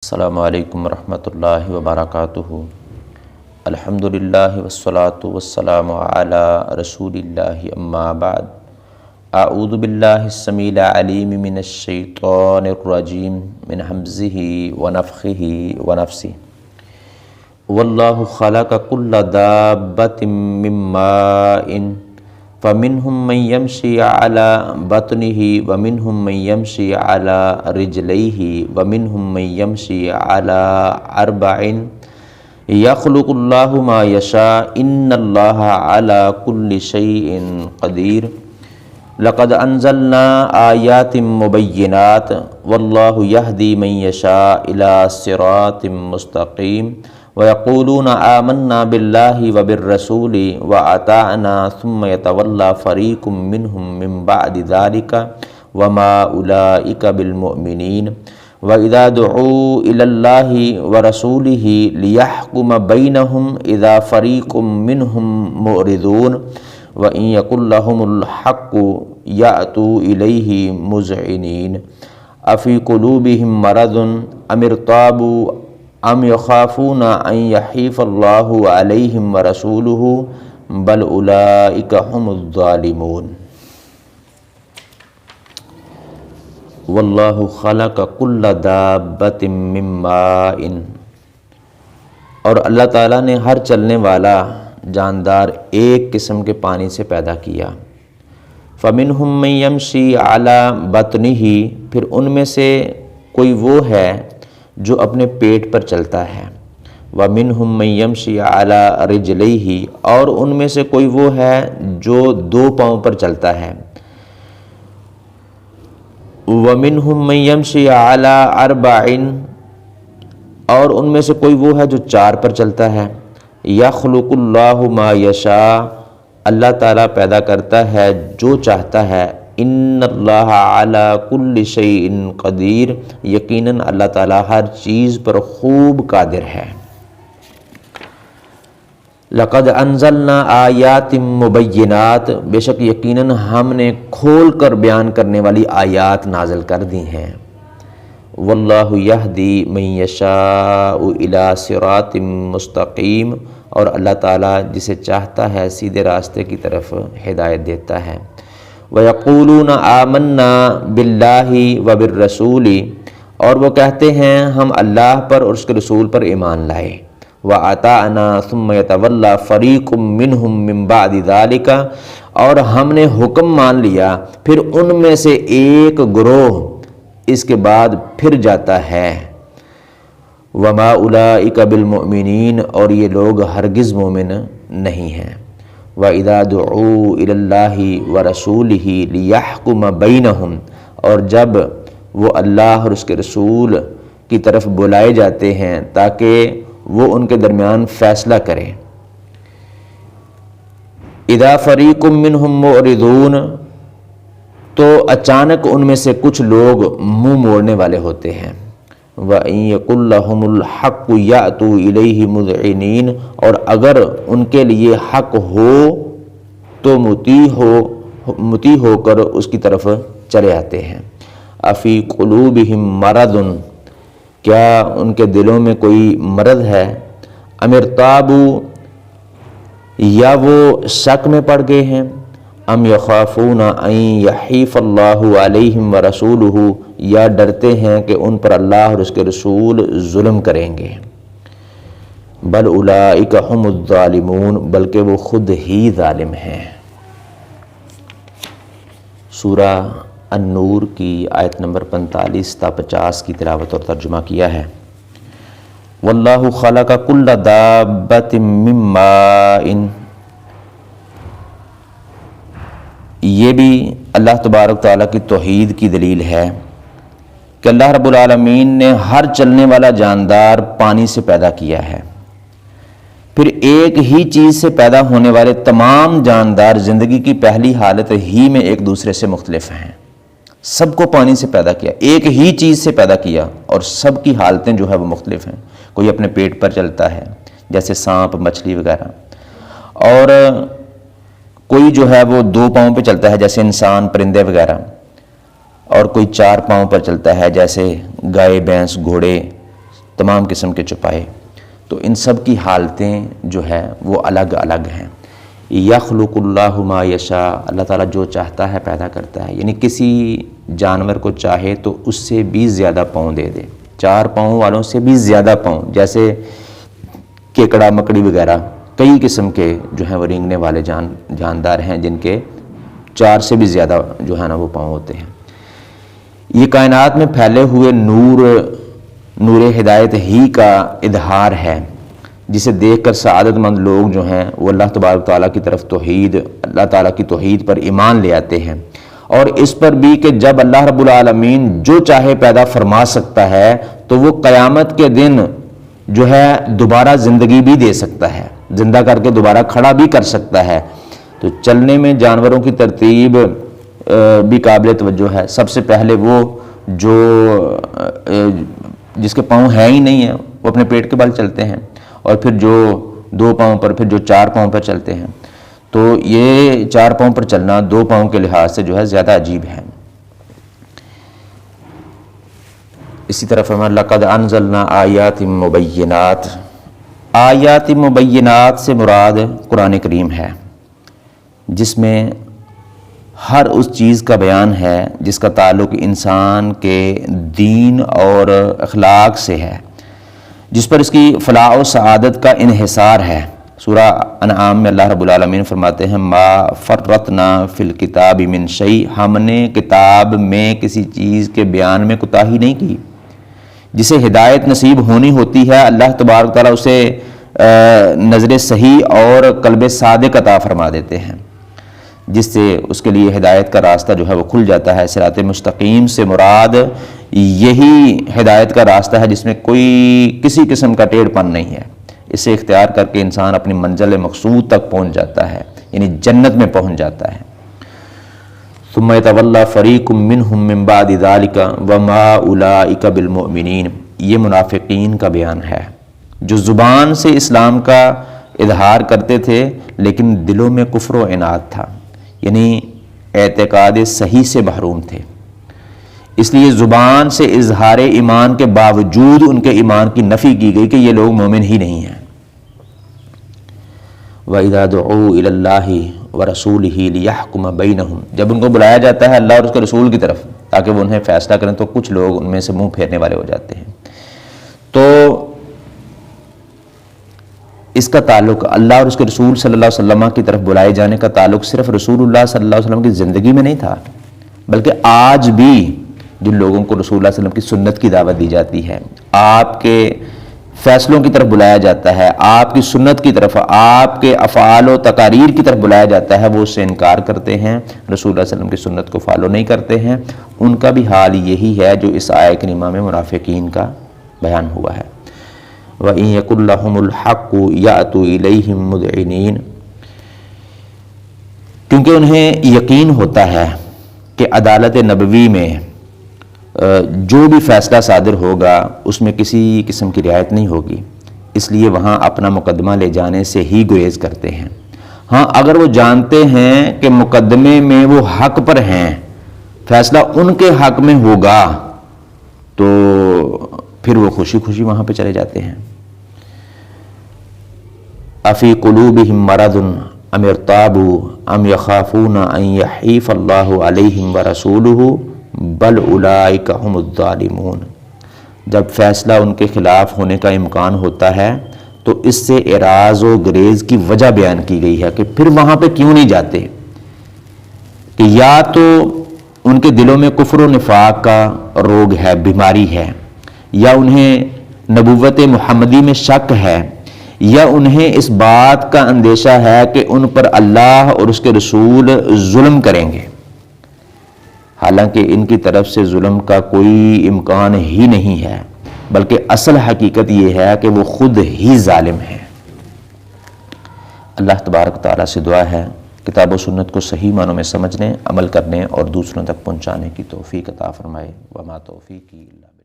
السلام علیکم ورحمۃ اللہ وبرکاتہ۔ الحمدللہ والصلاۃ والسلام علی رسول اللہ اما بعد۔ اعوذ باللہ السمیع العلیم من الشیطان الرجیم من حمزہ ونفخہ ونفثہ۔ واللہ خلق کل دابۃ من ماء فمنہم من یمشی علی بطنہ ومنہم من یمشی علی رجلیہ ومنہم من یمشی علی اربع یخلق اللہ ما یشاء ان اللہ علی کل شیء قدیر۔ لقد انزلنا آیات مبینات واللہ یہدی من یشاء الی صراط مستقیم۔ وَيَقُولُونَ آمَنَّا بِاللَّهِ وَبِالرَّسُولِ وَأَطَعْنَا ثُمَّ يَتَوَلَّى فَرِيقٌ مِّنْهُم مِّن بَعْدِ ذَلِكَ وَمَا أُولَٰئِكَ بِالْمُؤْمِنِينَ وَإِذَا دُعُوا إِلَى اللَّهِ وَرَسُولِهِ لِيَحْكُمَ بَيْنَهُمْ إِذَا فَرِيقٌ مِّنْهُم مُّعْرِضُونَ وَإِن يَكُن لَّهُمُ الْحَقُّ يَأْتُوا إِلَيْهِ مُذْعِنِينَ أَفِي قُلُوبِهِم مَّرَضٌ أَمِ ارْتَابُوا ام یخافون ان یحیف اللہ علیہم ورسولہ بل اولئک هم الظالمون۔ واللہ خلق کل دابۃ من ماء، اور اللہ تعالیٰ نے ہر چلنے والا جاندار ایک قسم کے پانی سے پیدا کیا۔ فمنہم من یمشی علی بطنہ، پھر ان میں سے کوئی وہ ہے جو اپنے پیٹ پر چلتا ہے۔ وَمِنْهُم مَّن يَمْشِي عَلَىٰ رِجْلَيْهِ، اور ان میں سے کوئی وہ ہے جو دو پاؤں پر چلتا ہے۔ وَمِنْهُم مَّن يَمْشِي عَلَىٰ أَرْبَعٍ، اور ان میں سے کوئی وہ ہے جو چار پر چلتا ہے۔ يَخْلُقُ اللَّهُ مَا يَشَاءُ، اللہ تعالیٰ پیدا کرتا ہے جو چاہتا ہے۔ ان اللہ علی کل شیء قدیر، یقیناً اللہ تعالیٰ ہر چیز پر خوب قادر ہے۔ لقد انزلنا آیات مبینات، بے شک یقیناً ہم نے کھول کر بیان کرنے والی آیات نازل کر دی ہیں۔ واللہ یہدی من یشاء الی صراط مستقیم، اور اللہ تعالیٰ جسے چاہتا ہے سیدھے راستے کی طرف ہدایت دیتا ہے۔ وَيَقُولُونَ آمَنَّا بِاللَّهِ وَبِالرَّسُولِ، اور وہ کہتے ہیں ہم اللہ پر اور اس کے رسول پر ایمان لائے۔ وَأَطَعْنَا ثُمَّ يَتَوَلَّى فَرِيقٌ مِّنْهُم مِّن بَعْدِ ذَلِكَ، اور ہم نے حکم مان لیا پھر ان میں سے ایک گروہ اس کے بعد پھر جاتا ہے۔ وَمَا أُولَٰئِكَ بِالْمُؤْمِنِينَ، اور یہ لوگ ہرگز مومن نہیں ہیں۔ وَإِذَا دُعُوا إِلَى اللَّهِ وَرَسُولِهِ لِيَحْكُمَ بَيْنَهُمْ، اور جب وہ اللہ اور اس کے رسول کی طرف بلائے جاتے ہیں تاکہ وہ ان کے درمیان فیصلہ کرے۔ اِذَا فَرِيقٌ مِّنْهُم مُّعْرِضُونَ، تو اچانک ان میں سے کچھ لوگ منہ موڑنے والے ہوتے ہیں۔ وَإِن يَكُن لَّهُمُ الْحَقُّ يَأْتُوا إِلَيْهِ مُذْعِنِينَ، اور اگر ان کے لیے حق ہو تو مطیع ہو کر اس کی طرف چلے آتے ہیں۔ أَفِي قُلُوبِهِم مَّرَضٌ، کیا ان کے دلوں میں کوئی مرض ہے؟ أَمِ ارْتَابُوا، یا وہ شک میں پڑ گئے ہیں؟ ام یخافون ان یحیف اللہ علیہم ورسولہ، یا ڈرتے ہیں کہ ان پر اللہ اور اس کے رسول ظلم کریں گے۔ بل اولئک هم الظالمون، بلکہ وہ خود ہی ظالم ہیں۔ سورہ النور کی آیت نمبر 45 تا 50 کی تلاوت اور ترجمہ کیا ہے۔ واللہ خلق کل دابۃ من ماء، یہ بھی اللہ تبارک تعالیٰ کی توحید کی دلیل ہے کہ اللہ رب العالمین نے ہر چلنے والا جاندار پانی سے پیدا کیا ہے۔ پھر ایک ہی چیز سے پیدا ہونے والے تمام جاندار زندگی کی پہلی حالت ہی میں ایک دوسرے سے مختلف ہیں۔ سب کو پانی سے پیدا کیا، ایک ہی چیز سے پیدا کیا، اور سب کی حالتیں جو ہے وہ مختلف ہیں۔ کوئی اپنے پیٹ پر چلتا ہے جیسے سانپ، مچھلی وغیرہ، اور کوئی جو ہے وہ دو پاؤں پہ چلتا ہے جیسے انسان، پرندے وغیرہ، اور کوئی چار پاؤں پر چلتا ہے جیسے گائے، بھینس، گھوڑے، تمام قسم کے چوپائے، تو ان سب کی حالتیں جو ہے وہ الگ الگ ہیں۔ یخلق اللہ ما یشاء، اللہ تعالیٰ جو چاہتا ہے پیدا کرتا ہے، یعنی کسی جانور کو چاہے تو اس سے بھی زیادہ پاؤں دے دے، 4 پاؤں والوں سے بھی زیادہ پاؤں، جیسے کیکڑا مکڑی وغیرہ کئی قسم کے جو ہیں وہ رینگنے والے جاندار ہیں جن کے 4 سے بھی زیادہ جو ہے نا وہ پاؤں ہوتے ہیں۔ یہ کائنات میں پھیلے ہوئے نور ہدایت ہی کا اظہار ہے، جسے دیکھ کر سعادت مند لوگ جو ہیں وہ اللہ تبارک تعالیٰ کی طرف اللہ تعالیٰ کی توحید پر ایمان لے آتے ہیں، اور اس پر بھی کہ جب اللہ رب العالمین جو چاہے پیدا فرما سکتا ہے تو وہ قیامت کے دن جو ہے دوبارہ زندگی بھی دے سکتا ہے، زندہ کر کے دوبارہ کھڑا بھی کر سکتا ہے۔ تو چلنے میں جانوروں کی ترتیب بھی قابل توجہ ہے۔ سب سے پہلے وہ جو جس کے پاؤں ہے ہی نہیں ہیں وہ اپنے پیٹ کے بل چلتے ہیں، اور پھر جو 2 پاؤں پر، پھر جو 4 پاؤں پر چلتے ہیں، تو یہ 4 پاؤں پر چلنا 2 پاؤں کے لحاظ سے جو ہے زیادہ عجیب ہے۔ اسی طرح فرمایا لقد انزلنا آیات مبینات، آیات مبینات سے مراد قرآن کریم ہے، جس میں ہر اس چیز کا بیان ہے جس کا تعلق انسان کے دین اور اخلاق سے ہے، جس پر اس کی فلاح و سعادت کا انحصار ہے۔ سورہ انعام میں اللہ رب العالمین فرماتے ہیں ما فرطنا فی الکتاب من شیء، ہم نے کتاب میں کسی چیز کے بیان میں کوتاہی نہیں کی۔ جسے ہدایت نصیب ہونی ہوتی ہے اللہ تبارک تعالیٰ اسے نظر صحیح اور قلب صادق عطا فرما دیتے ہیں، جس سے اس کے لیے ہدایت کا راستہ جو ہے وہ کھل جاتا ہے۔ صراط مستقیم سے مراد یہی ہدایت کا راستہ ہے جس میں کوئی کسی قسم کا ٹیڑھ پن نہیں ہے، اسے اختیار کر کے انسان اپنی منزل مقصود تک پہنچ جاتا ہے، یعنی جنت میں پہنچ جاتا ہے۔ ثم يتولى فريق منهم من بعد ذلك وما اولئك بالمؤمنين، یہ منافقین کا بیان ہے جو زبان سے اسلام کا اظہار کرتے تھے لیکن دلوں میں کفر و عناد تھا، یعنی اعتقاد صحیح سے محروم تھے، اس لیے زبان سے اظہار ایمان کے باوجود ان کے ایمان کی نفی کی گئی کہ یہ لوگ مومن ہی نہیں ہیں۔ وَإِذَا دُعُوا إِلَى اللَّهِ وَرَسُولِهِ لِيَحْكُمَ بَيْنَهُمْ، جب ان کو بلایا جاتا ہے اللہ اور اس کے رسول کی طرف تاکہ وہ انہیں فیصلہ کریں تو کچھ لوگ ان میں سے منہ پھیرنے والے ہو جاتے ہیں۔ تو اس کا تعلق اللہ اور اس کے رسول صلی اللہ علیہ وسلم کی طرف بلائے جانے کا تعلق صرف رسول اللہ صلی اللہ علیہ وسلم کی زندگی میں نہیں تھا، بلکہ آج بھی جن لوگوں کو رسول اللہ صلی اللہ علیہ وسلم کی سنت کی دعوت دی جاتی ہے، آپ کے فیصلوں کی طرف بلایا جاتا ہے، آپ کی سنت کی طرف، آپ کے افعال و تقاریر کی طرف بلایا جاتا ہے، وہ اس سے انکار کرتے ہیں، رسول اللہ صلی اللہ علیہ وسلم کی سنت کو فالو نہیں کرتے ہیں، ان کا بھی حال یہی ہے جو اس آیت کریمہ میں منافقین کا بیان ہوا ہے۔ وَإِن يَكُن لَّهُمُ الْحَقُّ يَأْتُوا إِلَيْهِم مُذْعِنِينَ، کیونکہ انہیں یقین ہوتا ہے کہ عدالت نبوی میں جو بھی فیصلہ صادر ہوگا اس میں کسی قسم کی رعایت نہیں ہوگی، اس لیے وہاں اپنا مقدمہ لے جانے سے ہی گریز کرتے ہیں۔ ہاں اگر وہ جانتے ہیں کہ مقدمے میں وہ حق پر ہیں، فیصلہ ان کے حق میں ہوگا، تو پھر وہ خوشی خوشی وہاں پہ چلے جاتے ہیں۔ افی قلوبہم مرض ام ارتابوا ام یخافون ان یحیف اللہ علیہم ورسولہ بل اولئک ھم الظالمون، جب فیصلہ ان کے خلاف ہونے کا امکان ہوتا ہے تو اس سے اعراض و گریز کی وجہ بیان کی گئی ہے کہ پھر وہاں پہ کیوں نہیں جاتے، کہ یا تو ان کے دلوں میں کفر و نفاق کا روگ ہے، بیماری ہے، یا انہیں نبوت محمدی میں شک ہے، یا انہیں اس بات کا اندیشہ ہے کہ ان پر اللہ اور اس کے رسول ظلم کریں گے، حالانکہ ان کی طرف سے ظلم کا کوئی امکان ہی نہیں ہے، بلکہ اصل حقیقت یہ ہے کہ وہ خود ہی ظالم ہے۔ اللہ تبارک تعالیٰ سے دعا ہے کتاب و سنت کو صحیح معنوں میں سمجھنے، عمل کرنے اور دوسروں تک پہنچانے کی توفیق عطا فرمائے۔ وما توفیقی الا باللہ۔